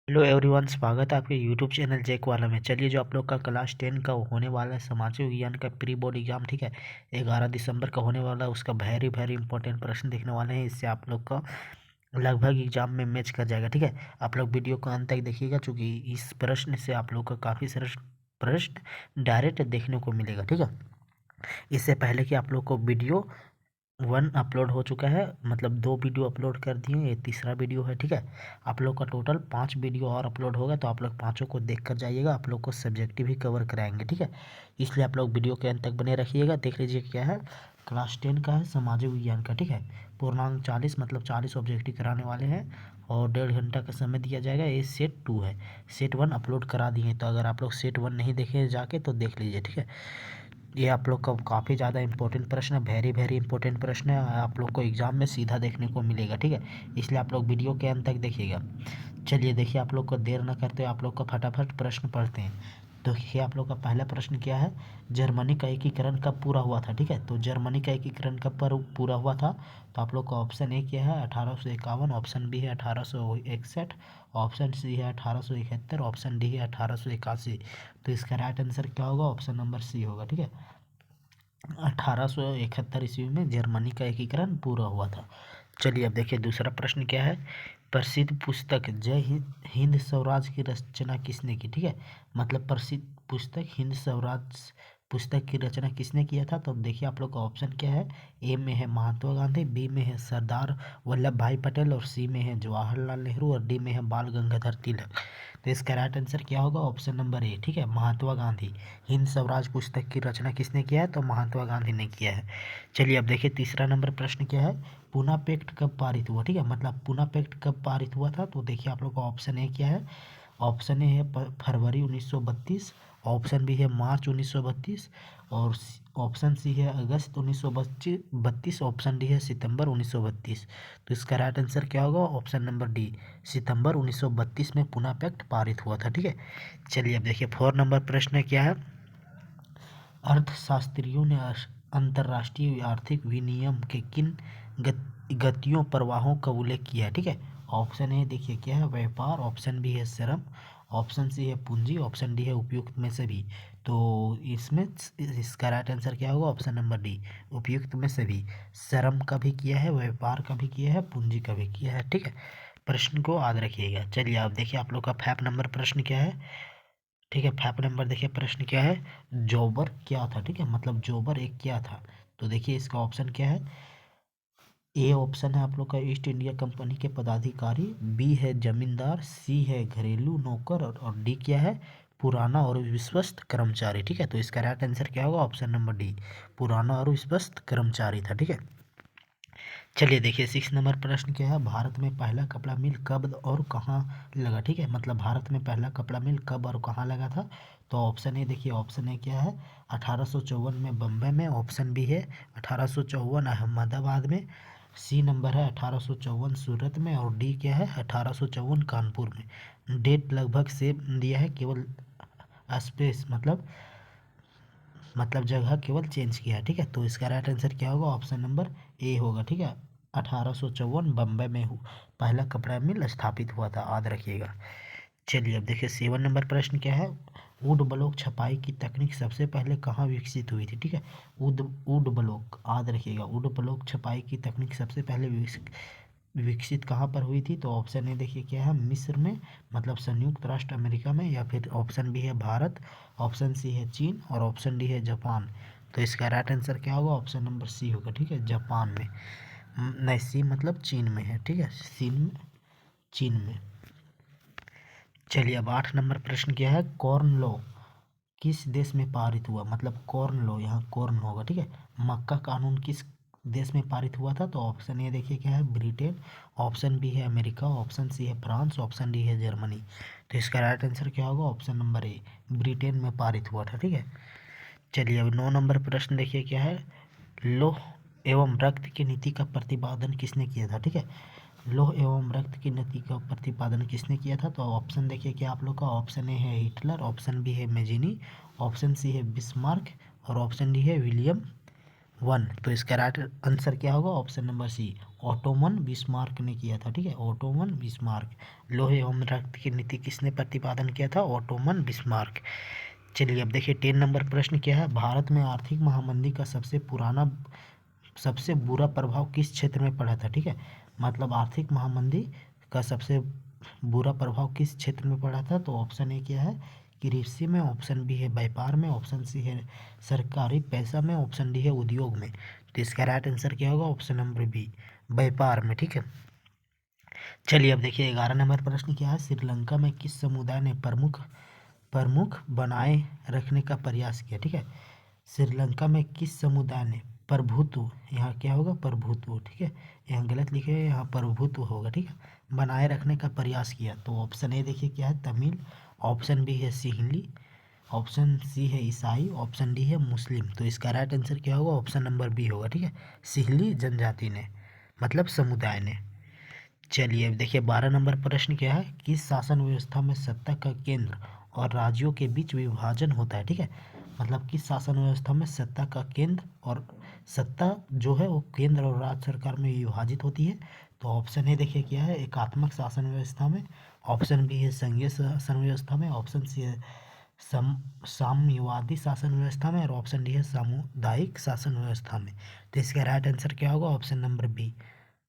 Hello everyone, स्वागत है आपके यूट्यूब चैनल जेक वाला में। चलिए, जो आप लोग का क्लास 10 का होने वाला है सामाजिक विज्ञान का प्री बोर्ड एग्जाम, ठीक है, 11 दिसंबर का होने वाला है। उसका वेरी वेरी इंपॉर्टेंट प्रश्न देखने वाले हैं। इससे आप लोग का लगभग एग्जाम में मैच कर जाएगा, ठीक है। आप लोग वीडियो को अंत तक देखिएगा, क्योंकि इस प्रश्न से आप लोग का काफ़ी सारे प्रश्न डायरेक्ट देखने को मिलेगा, ठीक है। इससे पहले कि आप लोग को वीडियो 1 अपलोड हो चुका है, मतलब 2 वीडियो अपलोड कर दिए, ये तीसरा वीडियो है, ठीक है। आप लोग का टोटल 5 वीडियो और अपलोड होगा, तो आप लोग पाँचों को देख कर जाइएगा। आप लोग को सब्जेक्टिव ही कवर कराएंगे, ठीक है। इसलिए आप लोग वीडियो के अंत तक बने रखिएगा। देख लीजिए क्या है, क्लास 10 का है, सामाजिक विज्ञान का, ठीक है। पूर्णांक 40 मतलब 40 ऑब्जेक्टिव कराने वाले हैं और 1.5 घंटा का समय दिया जाएगा। ये सेट 2 है, सेट 1 अपलोड करा दिए, तो अगर आप लोग सेट 1 नहीं देखे जाके तो देख लीजिए, ठीक है। ये आप लोग का काफ़ी ज़्यादा इंपॉर्टेंट प्रश्न है, वेरी वेरी इंपॉर्टेंट प्रश्न है। आप लोग को एग्जाम में सीधा देखने को मिलेगा, ठीक है। इसलिए आप लोग वीडियो के अंत तक देखिएगा। चलिए देखिए, आप लोग को देर न करते हुए आप लोग का फटाफट प्रश्न पढ़ते हैं। तो देखिए, आप लोग का पहला प्रश्न क्या है, जर्मनी का एकीकरण कब पूरा हुआ था, ठीक है। तो जर्मनी का एकीकरण कब पर पूरा हुआ था, तो आप लोग का ऑप्शन ए क्या है 1851, ऑप्शन बी है 1861, ऑप्शन सी है 1871, ऑप्शन डी है 1881। तो इसका राइट आंसर क्या होगा, ऑप्शन नंबर सी होगा, ठीक है। 1871 ईस्वी में जर्मनी का एकीकरण पूरा हुआ था। चलिए अब देखिए, दूसरा प्रश्न क्या है, प्रसिद्ध पुस्तक जय हिंद स्वराज की रचना किसने की, ठीक है। मतलब प्रसिद्ध पुस्तक हिंद स्वराज पुस्तक की रचना किसने किया था। तो अब देखिए, आप लोग का ऑप्शन क्या है, ए में है महात्मा गांधी, बी में है सरदार वल्लभ भाई पटेल, और सी में है जवाहरलाल नेहरू, और डी में है बाल गंगाधर तिलक। तो इसका राइट आंसर क्या होगा, ऑप्शन नंबर ए, ठीक है, महात्मा गांधी। हिंद स्वराज पुस्तक की रचना किसने किया है, तो महात्मा गांधी ने किया है। चलिए अब देखिए, तीसरा नंबर प्रश्न क्या है, पूना पैक्ट कब पारित हुआ, ठीक है। मतलब पूना पैक्ट कब पारित हुआ था। तो देखिए, आप लोग का ऑप्शन ए क्या है, ऑप्शन ए है फरवरी 1932, ऑप्शन बी है मार्च 1932, और ऑप्शन सी है अगस्त 1932, ऑप्शन डी है सितंबर 1932। तो इसका राइट आंसर क्या होगा, ऑप्शन नंबर डी, सितंबर 1932 में पूना पैक्ट पारित हुआ था, ठीक है। चलिए अब देखिए, 4 नंबर प्रश्न क्या है, अर्थशास्त्रियों ने अंतर्राष्ट्रीय आर्थिक विनिमय के किन गतियों प्रवाहों का उल्लेख किया है, ठीक है। ऑप्शन ए देखिए क्या है, व्यापार, ऑप्शन बी है श्रम, ऑप्शन सी है पूंजी, ऑप्शन डी है उपयुक्त में से भी। तो इसमें इसका राइट आंसर क्या होगा, ऑप्शन नंबर डी, उपयुक्त में से भी। श्रम का भी किया है, व्यापार का भी किया है, पूंजी का भी किया है, ठीक है। प्रश्न को याद रखिएगा। चलिए आप देखिए, आप लोग का 5 नंबर प्रश्न क्या है, ठीक है। 5 नंबर देखिए, प्रश्न क्या है, जोबर क्या था, ठीक है। मतलब जोबर एक क्या था। तो देखिए, इसका ऑप्शन क्या है, ए ऑप्शन है आप लोग का ईस्ट इंडिया कंपनी के पदाधिकारी, बी है जमींदार, सी है घरेलू नौकर, और डी क्या है, पुराना और विश्वस्त कर्मचारी, ठीक है। तो इसका राइट आंसर क्या होगा, ऑप्शन नंबर डी, पुराना और विश्वस्त कर्मचारी था, ठीक है। चलिए देखिए, 6 नंबर प्रश्न क्या है, भारत में पहला कपड़ा मिल कब और कहाँ लगा, ठीक है। मतलब भारत में पहला कपड़ा मिल कब और कहाँ लगा था। तो ऑप्शन ए देखिए, ऑप्शन ए क्या है 1854 में बम्बई में, ऑप्शन बी है 1854 अहमदाबाद में, सी नंबर है 1854 सूरत में, और डी क्या है 1854 कानपुर में। डेट लगभग सेम दिया है, केवल स्पेस मतलब जगह केवल चेंज किया है, ठीक है। तो इसका राइट आंसर क्या होगा, ऑप्शन नंबर ए होगा, ठीक है। 1854 बम्बई में पहला कपड़ा मिल स्थापित हुआ था, याद रखिएगा। चलिए अब देखिए, 7 नंबर प्रश्न क्या है, वुड ब्लॉक छपाई की तकनीक सबसे पहले कहाँ विकसित हुई थी, ठीक है। वुड वुड ब्लॉक, याद रखिएगा, वुड ब्लॉक छपाई की तकनीक सबसे पहले विकसित कहाँ पर हुई थी। तो ऑप्शन ए देखिए क्या है, मिस्र में, मतलब संयुक्त राष्ट्र अमेरिका में, या फिर ऑप्शन बी है भारत, ऑप्शन सी है चीन, और ऑप्शन डी है जापान। तो इसका राइट आंसर क्या होगा, ऑप्शन नंबर सी होगा, ठीक है, जापान में। नहीं, सी मतलब चीन में है, ठीक है, चीन में। चलिए अब 8 नंबर प्रश्न क्या है, कॉर्न लॉ किस देश में पारित हुआ। मतलब कॉर्न लॉ, यहाँ कॉर्न होगा, ठीक है। मक्का कानून किस देश में पारित हुआ था। तो ऑप्शन ए देखिए क्या है, ब्रिटेन, ऑप्शन बी है अमेरिका, ऑप्शन सी है फ्रांस, ऑप्शन डी है जर्मनी। तो इसका राइट आंसर क्या होगा, ऑप्शन नंबर ए, ब्रिटेन में पारित हुआ था, ठीक है। चलिए अब 9 नंबर प्रश्न देखिए क्या है, लौह एवं रक्त की नीति का प्रतिपादन किसने किया था, ठीक है। लौह एवं रक्त की नीति का प्रतिपादन किसने किया था। तो ऑप्शन देखिए क्या आप लोग का, ऑप्शन ए है हिटलर, ऑप्शन बी है मेजिनी, ऑप्शन सी है बिस्मार्क, और ऑप्शन डी है विलियम वन। तो इसका राइट आंसर क्या होगा? Option number C, Otto von Bismarck ने किया था। ठीक है, ओटोमन बिस्मार्क। लोहे एवं रक्त की नीति किसने प्रतिपादन किया था? Ottoman Bismarck. चलिए अब देखिए 10 नंबर प्रश्न क्या है? भारत में आर्थिक महामंदी का सबसे बुरा प्रभाव किस क्षेत्र में पड़ा था? ठीक है, मतलब आर्थिक महामंदी का सबसे बुरा प्रभाव किस क्षेत्र में पड़ा था? तो ऑप्शन ए क्या है? कृषि में, ऑप्शन बी है व्यापार में, ऑप्शन सी है सरकारी पैसा में, ऑप्शन डी है उद्योग में। तो इसका राइट आंसर क्या होगा? ऑप्शन नंबर बी, व्यापार में। ठीक है, चलिए अब देखिए 11 नंबर प्रश्न क्या है? श्रीलंका में किस समुदाय ने प्रमुख प्रमुख बनाए रखने का प्रयास किया? ठीक है, श्रीलंका में किस समुदाय ने प्रभुत्व, यहाँ क्या होगा? प्रभुत्व। ठीक है, यहाँ गलत लिखे हैं, यहाँ प्रभुत्व होगा। ठीक है, बनाए रखने का प्रयास किया। तो ऑप्शन ए देखिए क्या है? तमिल, ऑप्शन बी है सिंहली, ऑप्शन सी है ईसाई, ऑप्शन डी है मुस्लिम। तो इसका राइट आंसर क्या होगा? ऑप्शन नंबर बी होगा। ठीक है, सिंहली जनजाति ने, मतलब समुदाय ने। चलिए अब देखिए 12 नंबर प्रश्न क्या है? किस शासन व्यवस्था में सत्ता का केंद्र और राज्यों के बीच विभाजन होता है? ठीक है, मतलब किस शासन व्यवस्था में सत्ता का केंद्र और सत्ता जो है वो केंद्र और राज्य सरकार में विभाजित होती है? तो ऑप्शन ए देखिए क्या है? एकात्मक शासन व्यवस्था में, ऑप्शन बी है संघीय शासन व्यवस्था में, ऑप्शन सी है साम्यवादी शासन व्यवस्था में, और ऑप्शन डी है सामुदायिक शासन व्यवस्था में। तो इसका राइट आंसर क्या होगा? ऑप्शन नंबर बी,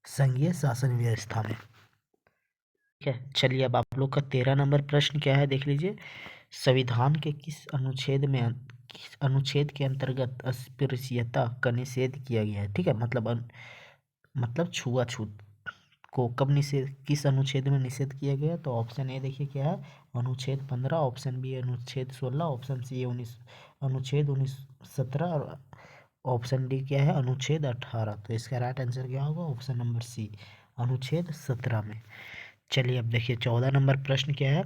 संघीय शासन व्यवस्था में। ठीक है, चलिए अब आप लोग का 13 नंबर प्रश्न क्या है? देख लीजिए, संविधान के किस अनुच्छेद के अंतर्गत अस्पृश्यता का निषेध किया गया है? ठीक है, मतलब छुआछूत को कब निषेध, किस अनुच्छेद में निषेध किया गया? तो ऑप्शन ए देखिए क्या है? अनुच्छेद 15, ऑप्शन बी अनुच्छेद 16, ऑप्शन सी अनुच्छेद 17, और ऑप्शन डी क्या है? अनुच्छेद 18। तो इसका राइट आंसर क्या होगा? ऑप्शन नंबर सी, अनुच्छेद 17 में। चलिए अब देखिए 14 नंबर प्रश्न क्या है?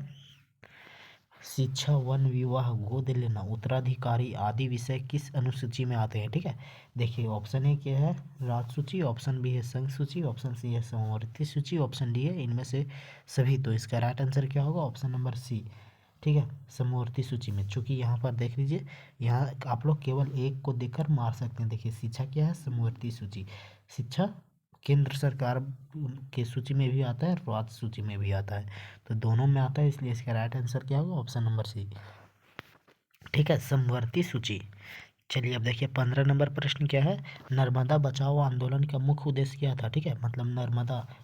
शिक्षा, वन विवाह, गोद लेना, उत्तराधिकारी आदि विषय किस अनुसूची में आते हैं? ठीक है, देखिए ऑप्शन ए क्या है? राज्य सूची, ऑप्शन बी है संघ सूची, ऑप्शन सी है समवर्ती सूची, ऑप्शन डी है इनमें से सभी। तो इसका राइट आंसर क्या होगा? Option number C. ठीक है, समवर्ती सूची में। चूंकि यहाँ पर देख लीजिए, यहाँ आप लोग केवल एक को देखकर मार सकते हैं। देखिए शिक्षा क्या है? समवर्ती सूची। शिक्षा केंद्र सरकार के सूची में भी आता है, राज्य सूची में भी आता है, तो दोनों में आता है, इसलिए इसका राइट आंसर क्या होगा? Option number C. ठीक है, समवर्ती सूची। चलिए अब देखिए 15 नंबर प्रश्न क्या है? नर्मदा बचाओ आंदोलन का मुख्य उद्देश्य क्या था? ठीक है, मतलब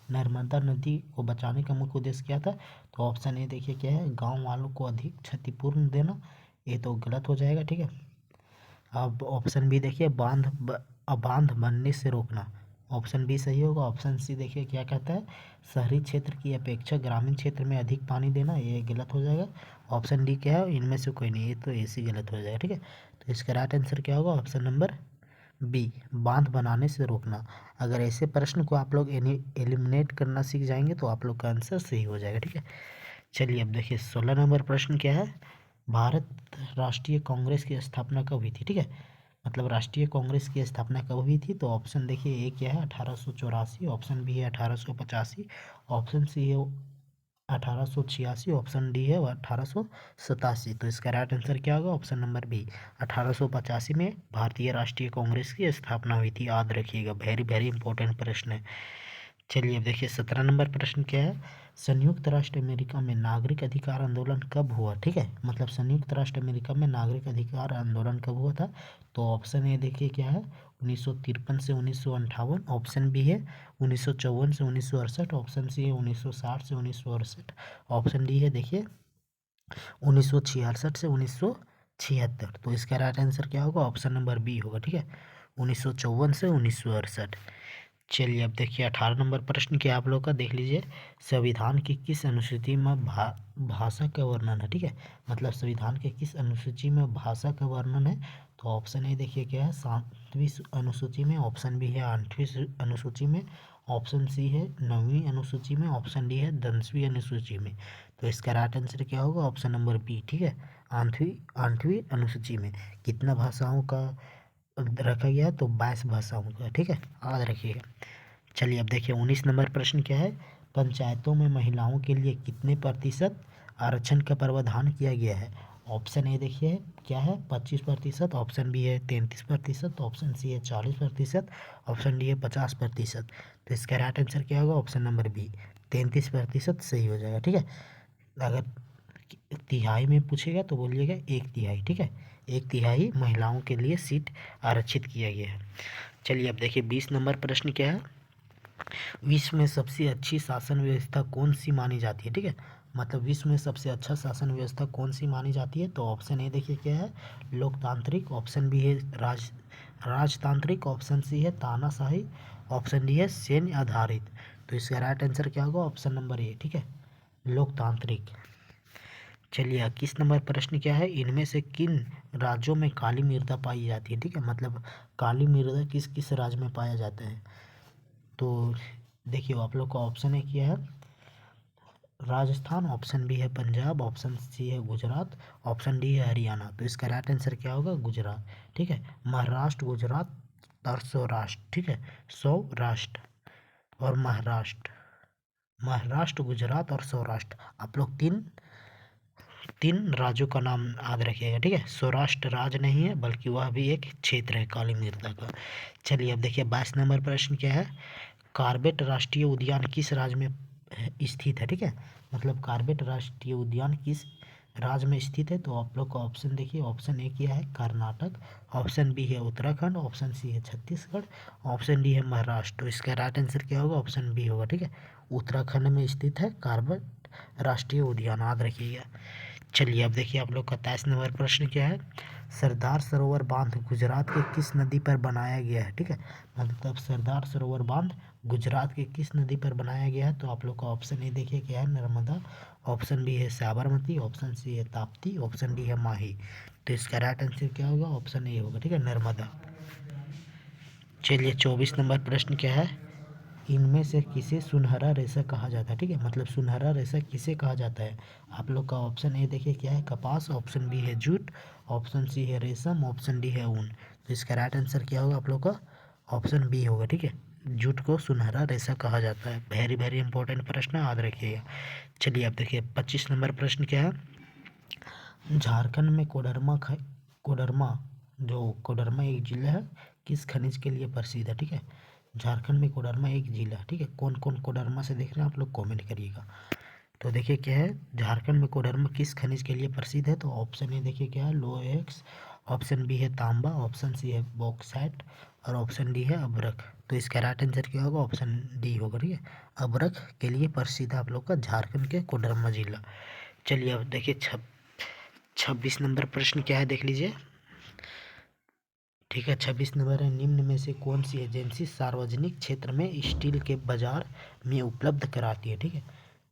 नर्मदा नदी को बचाने का मुख्य उद्देश्य क्या था? तो ऑप्शन ए देखिए क्या है? गांव वालों को अधिक क्षतिपूर्ण देना। ये तो गलत हो जाएगा। ठीक है, अब ऑप्शन बी देखिए बांध बनने से रोकना, ऑप्शन बी सही होगा। ऑप्शन सी देखिए क्या कहता है? शहरी क्षेत्र की अपेक्षा ग्रामीण क्षेत्र में अधिक पानी देना, ये गलत हो जाएगा। ऑप्शन डी क्या है? इनमें से कोई नहीं, ये तो ऐसे गलत हो जाएगा। ठीक है, तो इसका राइट आंसर क्या होगा? ऑप्शन नंबर बी, बांध बनाने से रोकना। अगर ऐसे प्रश्न को आप लोग एलिमिनेट करना सीख जाएंगे तो आप लोग का आंसर सही हो जाएगा। ठीक है, चलिए अब देखिए 16 नंबर प्रश्न क्या है? भारत राष्ट्रीय कांग्रेस की स्थापना कब हुई थी? ठीक है, मतलब राष्ट्रीय कांग्रेस की स्थापना कब हुई थी? तो ऑप्शन देखिए ए क्या है? 1884, ऑप्शन बी है 1885, ऑप्शन सी है 1886, ऑप्शन डी है 1887। तो इसका राइट आंसर क्या होगा? ऑप्शन नंबर बी, 1885 में भारतीय राष्ट्रीय कांग्रेस की स्थापना हुई थी। याद रखिएगा, वेरी वेरी इंपॉर्टेंट प्रश्न है। चलिए अब देखिए 17 नंबर प्रश्न क्या है? संयुक्त राष्ट्र अमेरिका में नागरिक अधिकार आंदोलन कब हुआ? ठीक है, मतलब संयुक्त राष्ट्र अमेरिका में नागरिक अधिकार आंदोलन कब हुआ था? तो ऑप्शन ए देखिए क्या है? 1953 से 1958, ऑप्शन बी है 1954 से 1968, ऑप्शन सी है 1960 से 1968, ऑप्शन डी है देखिए 1966 से 1976। तो इसका राइट आंसर क्या होगा? ऑप्शन नंबर बी होगा। ठीक है, 1954 से 1968। चलिए अब देखिए 18 नंबर प्रश्न क्या आप लोग का? देख लीजिए, संविधान की किस अनुसूची में भाषा का वर्णन है? ठीक है, मतलब संविधान के किस अनुसूची में भाषा का वर्णन है? तो ऑप्शन ए देखिए क्या है? 7वीं अनुसूची में, ऑप्शन बी है 8वीं अनुसूची में, ऑप्शन सी है 9वीं अनुसूची में, ऑप्शन डी है 10वीं अनुसूची में। तो इसका राइट आंसर क्या होगा? Option number B. ठीक है, 8वीं अनुसूची में। कितना भाषाओं का रखा गया? तो 22 भाषाओं का। ठीक है, याद रखिएगा। चलिए अब देखिए 19 नंबर प्रश्न क्या है? पंचायतों में महिलाओं के लिए कितने प्रतिशत आरक्षण का प्रावधान किया गया है? ऑप्शन ए देखिए क्या है 25%, ऑप्शन बी है 33%, ऑप्शन सी है 40%, ऑप्शन डी है 50%। तो इसका राइट आंसर क्या होगा? ऑप्शन नंबर बी 33% सही हो जाएगा। ठीक है, अगर तिहाई में पूछेगा तो बोलिएगा 1/3। ठीक है, 1/3 महिलाओं के लिए सीट आरक्षित किया गया है। चलिए अब देखिए 20 नंबर प्रश्न क्या है, विश्व में सबसे अच्छी शासन व्यवस्था कौन सी मानी जाती है? ठीक है, मतलब विश्व में सबसे अच्छा शासन व्यवस्था कौन सी मानी जाती है? तो ऑप्शन ए देखिए क्या है लोकतांत्रिक, ऑप्शन बी है राजतांत्रिक, ऑप्शन सी है तानाशाही, ऑप्शन डी है सैन्य आधारित। तो इसका राइट आंसर क्या होगा? Option number A. ठीक है, लोकतांत्रिक। चलिए 21 नंबर प्रश्न क्या है, इनमें से किन राज्यों में काली मृदा पाई जाती है? ठीक है, मतलब काली मृदा किस किस राज्य में पाया जाता है? तो देखिए आप लोग का ऑप्शन है क्या है राजस्थान, ऑप्शन बी है पंजाब, ऑप्शन सी है गुजरात, ऑप्शन डी है हरियाणा। तो इसका राइट आंसर क्या होगा? गुजरात। ठीक है, महाराष्ट्र, गुजरात और सौराष्ट्र। ठीक है, सौराष्ट्र और महाराष्ट्र, महाराष्ट्र, गुजरात और सौराष्ट्र, आप लोग तीन तीन राज्यों का नाम याद रखिएगा। ठीक है, सौराष्ट्र राज्य नहीं है बल्कि वह भी एक क्षेत्र है काली मृदा का। चलिए अब देखिए 22 नंबर प्रश्न क्या है, कॉर्बेट राष्ट्रीय उद्यान किस राज्य में स्थित है? ठीक है, मतलब कॉर्बेट राष्ट्रीय उद्यान किस राज्य में स्थित है? तो आप लोग का ऑप्शन देखिए, ऑप्शन ए क्या है कर्नाटक, ऑप्शन बी है उत्तराखंड, ऑप्शन सी है छत्तीसगढ़, ऑप्शन डी है महाराष्ट्र। तो इसका राइट आंसर क्या होगा? ऑप्शन बी होगा। ठीक है, उत्तराखंड में स्थित है कॉर्बेट राष्ट्रीय उद्यान, याद रखिएगा। चलिए अब देखिए आप लोग का 23 नंबर प्रश्न क्या है, सरदार सरोवर बांध गुजरात के किस नदी पर बनाया गया है? ठीक है, मतलब सरदार सरोवर बांध गुजरात के किस नदी पर बनाया गया है? तो आप लोग का ऑप्शन ए देखिए क्या है नर्मदा, ऑप्शन बी है साबरमती, ऑप्शन सी है ताप्ती, ऑप्शन डी है माही। तो इसका राइट आंसर क्या होगा? ऑप्शन ए होगा। ठीक है, नर्मदा। चलिए 24 नंबर प्रश्न क्या है, इनमें से किसे सुनहरा रेशा कहा जाता है? ठीक है, मतलब सुनहरा रेशा किसे कहा जाता है? आप लोग का ऑप्शन ए देखिए क्या है कपास, ऑप्शन बी है जूट, ऑप्शन सी है रेशम, ऑप्शन डी है ऊन। तो इसका राइट आंसर क्या होगा आप लोग का? ऑप्शन बी होगा। ठीक है, जूट को सुनहरा रेशा कहा जाता है। वेरी वेरी इंपॉर्टेंट प्रश्न याद रखिएगा। चलिए अब देखिए 25 नंबर प्रश्न क्या है, झारखंड में कोडरमा, जो कोडरमा एक जिला है किस खनिज के लिए प्रसिद्ध है? ठीक है, झारखंड में कोडरमा एक जिला। ठीक है, कौन कौन कोडरमा से देख रहे हैं आप लोग कमेंट करिएगा। तो देखिए क्या है झारखंड में कोडरमा किस खनिज के लिए प्रसिद्ध है? तो ऑप्शन ए देखिए क्या है लोएक्स, ऑप्शन बी है तांबा, ऑप्शन सी है बॉक्साइट और ऑप्शन डी है अभ्रक। तो इसका राइट आंसर क्या होगा? ऑप्शन डी होगा। ठीक है, अभ्रक के लिए प्रसिद्ध है आप लोग का झारखंड के कोडरमा जिला। चलिए अब देखिए 26 नंबर प्रश्न क्या है देख लीजिए। ठीक है, 26 नंबर है, निम्न में से कौन सी एजेंसी सार्वजनिक क्षेत्र में स्टील के बाजार में उपलब्ध कराती है? ठीक है,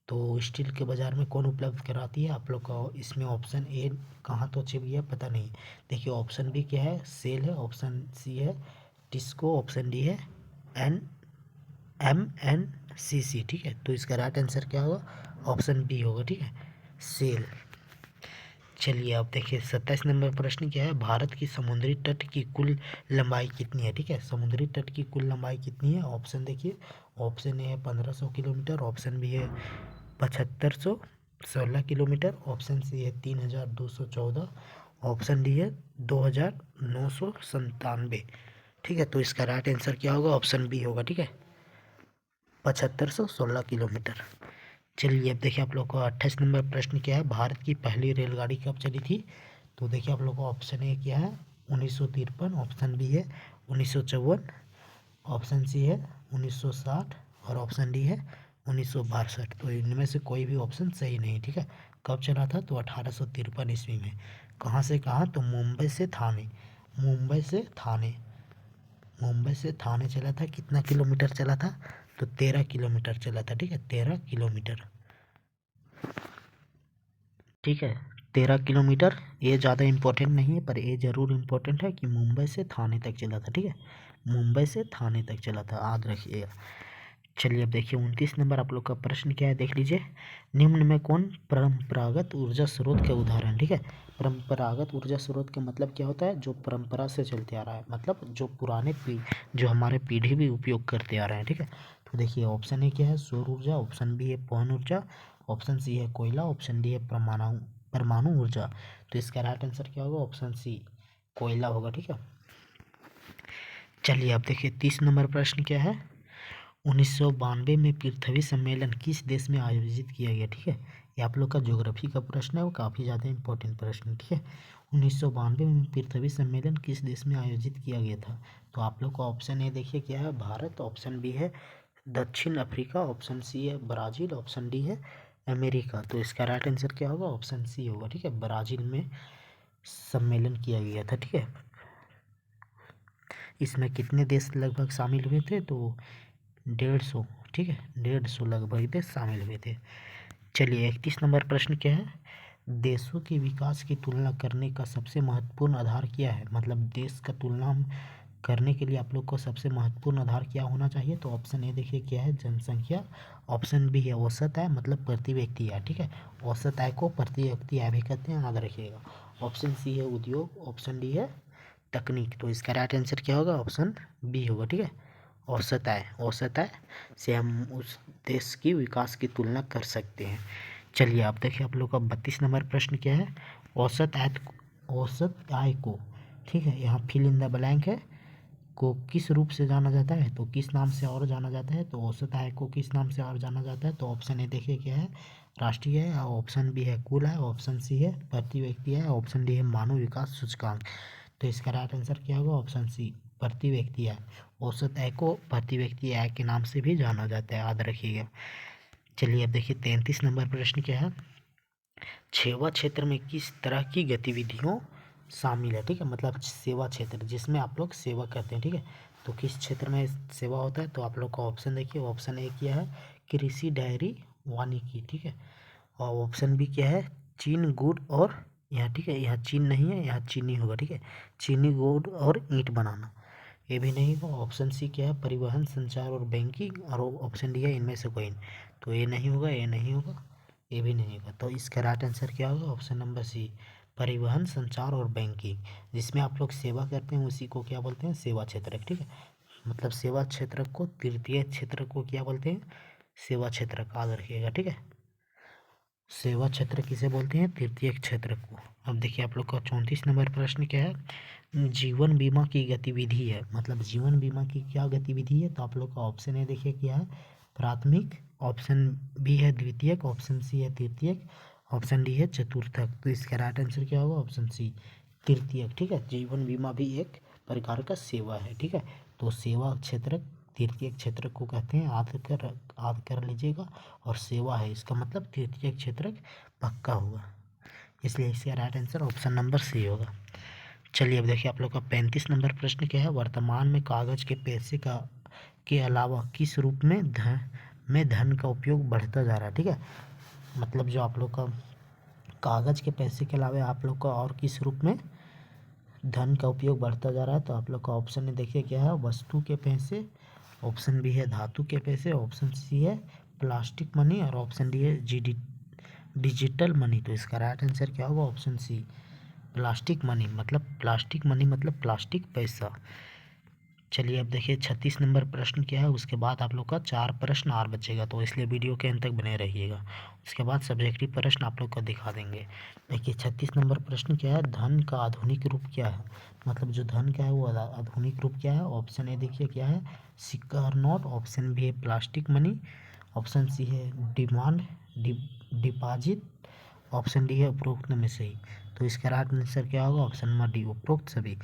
तो स्टील के बाजार में कौन उपलब्ध कराती है? आप लोग का इसमें ऑप्शन ए कहाँ तो छिप गया पता नहीं। देखिए ऑप्शन बी क्या है सेल है, ऑप्शन सी है टिस्को, ऑप्शन डी है MNCC। ठीक है, तो इसका राइट आंसर क्या होगा? ऑप्शन बी होगा। ठीक है, सेल। चलिए अब देखिए 27 नंबर प्रश्न क्या है, भारत की समुद्री तट की कुल लंबाई कितनी है? ठीक है, समुद्री तट की कुल लंबाई कितनी है? ऑप्शन देखिए, ऑप्शन ए है 1500 किलोमीटर, ऑप्शन बी है 7516 किलोमीटर, ऑप्शन सी है 3214, ऑप्शन डी है 2997। ठीक है, तो इसका राइट आंसर क्या होगा? ऑप्शन बी होगा। ठीक है, 7516 किलोमीटर। चलिए अब देखिए आप लोग को 28 नंबर प्रश्न क्या है, भारत की पहली रेलगाड़ी कब चली थी? तो देखिए आप लोग को ऑप्शन ए क्या है 1953, ऑप्शन बी है 1954, ऑप्शन सी है 1960 और ऑप्शन डी है 1962। तो इनमें से कोई भी ऑप्शन सही नहीं। ठीक है, कब चला था? तो 1853 ईस्वी में। कहाँ से कहाँ? तो मुंबई से थाने, मुंबई से थाने, मुंबई से थाने चला था। कितना किलोमीटर चला था? तो 13 किलोमीटर चला था। ठीक है, 13 किलोमीटर। ठीक है, 13 किलोमीटर। ये ज़्यादा इम्पोर्टेंट नहीं है पर ये ज़रूर इम्पोर्टेंट है कि मुंबई से थाने तक चला था। ठीक है, मुंबई से थाने तक चला था, याद रखिएगा। चलिए अब देखिए 29 नंबर आप लोग का प्रश्न क्या है देख लीजिए, निम्न में कौन परंपरागत ऊर्जा स्रोत के उदाहरण? ठीक है, परंपरागत ऊर्जा स्रोत का मतलब क्या होता है? जो परंपरा से चलते आ रहा है, मतलब जो जो हमारे पीढ़ी भी उपयोग करते आ रहे हैं। ठीक है, तो देखिए ऑप्शन ए क्या है सौर ऊर्जा, ऑप्शन बी है पवन ऊर्जा, ऑप्शन सी है कोयला, ऑप्शन डी है परमाणु परमाणु ऊर्जा। तो इसका राइट आंसर क्या होगा? ऑप्शन सी कोयला होगा। ठीक है, चलिए अब देखिए 30 नंबर प्रश्न क्या है। 1992 में पृथ्वी सम्मेलन किस देश में आयोजित किया गया? ठीक है, ये आप लोग का ज्योग्राफी का प्रश्न है, वो काफ़ी ज़्यादा इंपॉर्टेंट प्रश्न है। ठीक है, 1992 में पृथ्वी सम्मेलन किस देश में आयोजित किया गया था? तो आप लोग का ऑप्शन ए देखिए क्या है, भारत, ऑप्शन बी है दक्षिण अफ्रीका, ऑप्शन सी है ब्राज़ील, ऑप्शन डी है अमेरिका। तो इसका राइट आंसर क्या होगा? ऑप्शन सी होगा। ठीक है, ब्राज़ील में सम्मेलन किया गया था। ठीक है, इसमें कितने देश लगभग शामिल हुए थे? तो 150। ठीक है, 150 लगभग देश शामिल हुए थे। चलिए 31 नंबर प्रश्न क्या है। देशों के विकास की तुलना करने का सबसे महत्वपूर्ण आधार क्या है? मतलब देश का तुलना करने के लिए आप लोग को सबसे महत्वपूर्ण आधार क्या होना चाहिए? तो ऑप्शन ए देखिए क्या है, जनसंख्या, ऑप्शन बी है औसत आय, मतलब प्रति व्यक्ति आय। ठीक है, औसत आय को प्रति व्यक्ति आय भी कहते हैं, याद रखिएगा। ऑप्शन सी है उद्योग, ऑप्शन डी है तकनीक। तो इसका राइट आंसर क्या होगा? ऑप्शन बी होगा। ठीक है, औसत आय, औसत आय से हम उस देश की विकास की तुलना कर सकते हैं। चलिए आप देखिए आप लोग का 32 नंबर प्रश्न क्या है। औसत आय, औसत आय को, ठीक है, यहाँ फिल इन द ब्लैंक है, को किस रूप से जाना जाता है? तो किस नाम से और जाना जाता है? तो औसत आय को किस नाम से और जाना जाता है? तो ऑप्शन ए देखिए क्या है, राष्ट्रीय है, ऑप्शन बी है कुल है, ऑप्शन सी है प्रति व्यक्ति है, ऑप्शन डी है मानव विकास सूचकांक। तो इसका राइट आंसर क्या होगा? ऑप्शन सी प्रति व्यक्ति आय। औसत आय को प्रति व्यक्ति आय के नाम से भी जाना जाता है, याद रखिएगा। चलिए अब देखिए 33 नंबर प्रश्न क्या है। सेवा क्षेत्र में किस तरह की गतिविधियों शामिल है? ठीक है, मतलब सेवा क्षेत्र जिसमें आप लोग सेवा करते हैं। ठीक है, तो किस क्षेत्र में सेवा होता है? तो आप लोग का ऑप्शन देखिए, ऑप्शन ए किया है कृषि, डेयरी, वानिकी। ठीक है, और ऑप्शन बी क्या है, चीन, गुड़ और, यहाँ ठीक है, यहाँ चीन नहीं है, यहाँ चीनी होगा। ठीक है, चीनी, गुड़ और ईंट बनाना, ये भी नहीं होगा। ऑप्शन सी क्या है, परिवहन, संचार और बैंकिंग, और ऑप्शन डी है इनमें से कोई। तो ये नहीं होगा, ये नहीं होगा, ये भी नहीं होगा। तो इसका राइट आंसर क्या होगा? ऑप्शन नंबर सी परिवहन, संचार और बैंकिंग। जिसमें आप लोग सेवा करते हैं उसी को क्या बोलते हैं? सेवा क्षेत्र। ठीक है, मतलब सेवा क्षेत्र को, तृतीय क्षेत्र को क्या बोलते हैं? सेवा क्षेत्र, याद रखिएगा। ठीक है, सेवा क्षेत्र किसे बोलते हैं? तृतीय क्षेत्र को। अब देखिए आप लोग का 34 नंबर प्रश्न क्या है। जीवन बीमा की गतिविधि है, मतलब जीवन बीमा की क्या गतिविधि है? तो आप लोग का ऑप्शन है देखिए क्या है, प्राथमिक, ऑप्शन बी है द्वितीयक, ऑप्शन सी है तृतीयक, ऑप्शन डी है चतुर्थक। तो इसका राइट आंसर क्या होगा? ऑप्शन सी तृतीयक। ठीक है, जीवन बीमा भी एक प्रकार का सेवा है। ठीक है, तो सेवा क्षेत्र तृतीय क्षेत्र को कहते हैं, याद कर लीजिएगा। और सेवा है, इसका मतलब तृतीय क्षेत्र पक्का हुआ, इसलिए इसका right answer option number C होगा। चलिए अब देखिए आप लोग का 35 नंबर प्रश्न क्या है। वर्तमान में कागज के पैसे का के अलावा किस रूप में धन का उपयोग बढ़ता जा रहा है? ठीक है, मतलब जो आप लोग का कागज के पैसे के अलावा आप लोग का और किस रूप में धन का उपयोग बढ़ता जा रहा है? तो आप लोग का ऑप्शन में देखिए क्या है, वस्तु के पैसे, ऑप्शन बी है धातु के पैसे, ऑप्शन सी है प्लास्टिक मनी, और ऑप्शन डी है डिजिटल मनी। तो इसका राइट आंसर क्या होगा? ऑप्शन सी प्लास्टिक मनी, मतलब प्लास्टिक पैसा। चलिए अब देखिए 36 नंबर प्रश्न क्या है, उसके बाद आप लोग का 4 प्रश्न और बचेगा, तो इसलिए वीडियो के अंत तक बने रहिएगा। उसके बाद सब्जेक्टिव प्रश्न आप लोग को दिखा देंगे। देखिए 36 नंबर प्रश्न क्या है, धन का आधुनिक रूप क्या है? मतलब जो धन का है वो आधुनिक रूप क्या है? ऑप्शन ए देखिए क्या है, सिक्का और नोट, ऑप्शन बी है प्लास्टिक मनी, ऑप्शन सी है डिमांड डिपॉजिट, ऑप्शन डी है उपरोक्त में सही। तो इसका राइट आंसर क्या होगा? ऑप्शन नंबर डी उपरोक्त सभी।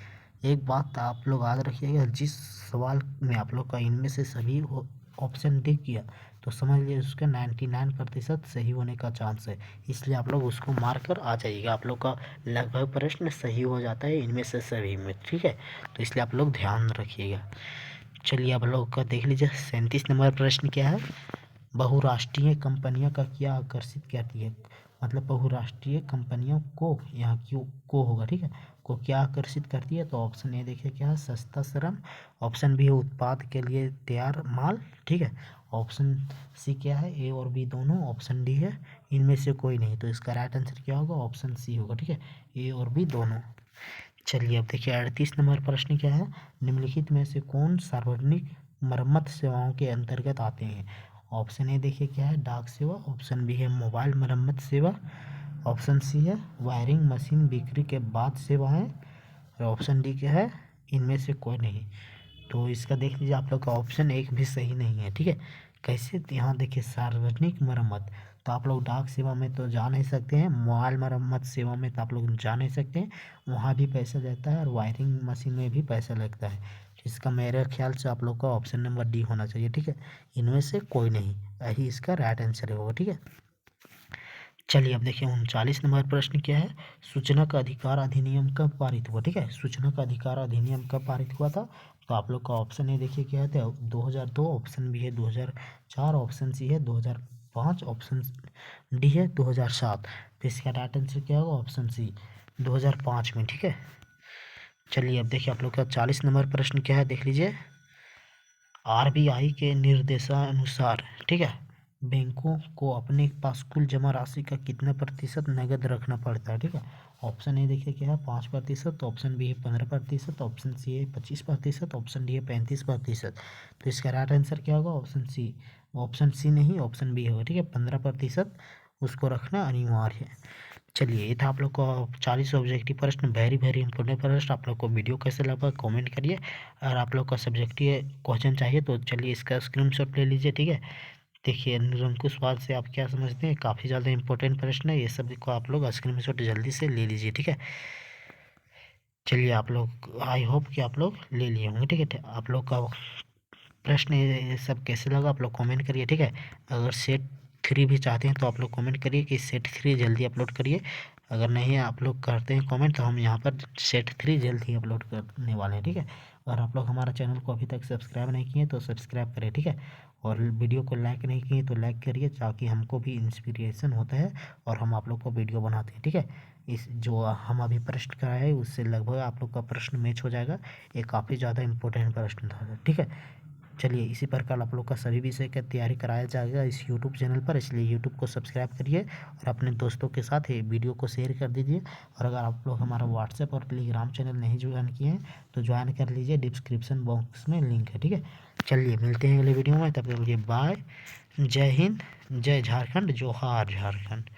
एक बात आप लोग याद रखिएगा, जिस सवाल में आप लोग का इनमें से सभी ऑप्शन टिक किया तो समझ लीजिए उसका 99% सही होने का चांस है, इसलिए आप लोग उसको मार कर आ जाइएगा। आप लोग का लगभग प्रश्न सही हो जाता है इनमें से सभी में। ठीक है, तो इसलिए आप लोग ध्यान रखिएगा। चलिए आप लोग का देख लीजिए 37 नंबर प्रश्न क्या है। बहुराष्ट्रीय कंपनियों का क्या आकर्षित करती है? मतलब बहुराष्ट्रीय कंपनियों को, यहाँ क्यों को होगा, ठीक है, को क्या आकर्षित करती है? तो ऑप्शन ए देखिए क्या है, सस्ता श्रम, ऑप्शन बी है उत्पाद के लिए तैयार माल, ठीक है, ऑप्शन सी क्या है, ए और बी दोनों, ऑप्शन डी है इनमें से कोई नहीं। तो इसका राइट आंसर क्या होगा? ऑप्शन सी होगा। ठीक है, ए और बी दोनों। चलिए अब देखिए 38 नंबर प्रश्न क्या है। निम्नलिखित में से कौन सार्वजनिक मरम्मत सेवाओं के अंतर्गत आते हैं? ऑप्शन ए देखिए क्या है, डाक सेवा, ऑप्शन बी है मोबाइल मरम्मत सेवा, ऑप्शन सी है वायरिंग मशीन बिक्री के बाद सेवाएं, और ऑप्शन डी क्या है, इनमें से कोई नहीं। तो इसका देख लीजिए आप लोग का ऑप्शन एक भी सही नहीं है, ठीक है। कैसे, तो यहाँ देखिए सार्वजनिक मरम्मत, तो आप लोग डाक सेवा में तो जा नहीं सकते हैं, मोबाइल मरम्मत सेवा में तो आप लोग जा नहीं सकते हैं, वहाँ भी पैसा जाता है, और वायरिंग मशीन में भी पैसा लगता है। इसका मेरे ख्याल से आप लोग का ऑप्शन नंबर डी होना चाहिए, ठीक है। इनमें से कोई नहीं, यही इसका राइट आंसर होगा, ठीक है। चलिए अब देखिए 39 नंबर प्रश्न क्या है, सूचना का अधिकार अधिनियम कब पारित हुआ, ठीक है। सूचना का अधिकार अधिनियम कब पारित हुआ था, तो आप लोग का ऑप्शन ए देखिए क्या है, 2002, ऑप्शन बी है 2004, ऑप्शन सी है 2005, ऑप्शन डी है 2007। तो इसका राइट आंसर क्या होगा, ऑप्शन सी 2005 में, ठीक है। चलिए अब देखिए आप लोग का 40 नंबर प्रश्न क्या है, देख लीजिए। आरबीआई के निर्देशानुसार, ठीक है, बैंकों को अपने पास कुल जमा राशि का कितना प्रतिशत नगद रखना पड़ता है, ठीक है। ऑप्शन ए देखिए क्या है 5%, ऑप्शन बी है 15%, ऑप्शन सी है 25%, ऑप्शन डी है 35%। तो इसका राइट आंसर क्या होगा, ऑप्शन सी। ऑप्शन सी नहीं, ऑप्शन बी होगा, ठीक है, 15% उसको रखना अनिवार्य है। चलिए ये था आप लोग को 40 ऑब्जेक्टिव प्रश्न, वेरी वेरी इंपॉर्टेंट प्रश्न। आप लोग को वीडियो कैसे लगा कमेंट करिए। अगर आप लोग का सब्जेक्टिव क्वेश्चन चाहिए तो चलिए इसका स्क्रीनशॉट ले लीजिए, ठीक है। देखिए निरंकुश वाद से आप क्या समझते हैं, काफ़ी ज़्यादा इंपॉर्टेंट प्रश्न है, ये सब को आप लोग स्क्रीनशॉट जल्दी से ले लीजिए, ठीक है। चलिए आप लोग, आई होप कि आप लोग ले लिए होंगे, ठीक है। आप लोग का प्रश्न ये सब कैसे लगा आप लोग कमेंट करिए, ठीक है। अगर सेट 3 भी चाहते हैं तो आप लोग कमेंट करिए कि सेट 3 जल्दी अपलोड करिए। अगर नहीं आप लोग करते हैं कमेंट तो हम यहाँ पर सेट 3 जल्द ही अपलोड करने वाले हैं, ठीक है। और आप लोग हमारा चैनल को अभी तक सब्सक्राइब नहीं किए तो सब्सक्राइब करें, ठीक है। और वीडियो को लाइक नहीं किए तो लाइक करिए, ताकि हमको भी इंस्पिरेशन होता है और हम आप लोग को वीडियो बनाते हैं, ठीक है। इस जो हम अभी प्रश्न कराए हैं उससे लगभग आप लोग का प्रश्न मैच हो जाएगा। ये काफ़ी ज़्यादा इंपॉर्टेंट प्रश्न था, ठीक है। चलिए इसी प्रकार आप लोग का सभी विषय का तैयारी कराया जाएगा इस यूट्यूब चैनल पर, इसलिए यूट्यूब को सब्सक्राइब करिए और अपने दोस्तों के साथ ये वीडियो को शेयर कर दीजिए। और अगर आप लोग हमारा व्हाट्सएप और टेलीग्राम चैनल नहीं ज्वाइन किए हैं तो ज्वाइन कर लीजिए, डिस्क्रिप्शन बॉक्स में लिंक है, ठीक है। चलिए मिलते हैं अगले वीडियो में, तब तक के लिए बाय। जय हिंद, जय झारखंड, जोहार झारखंड।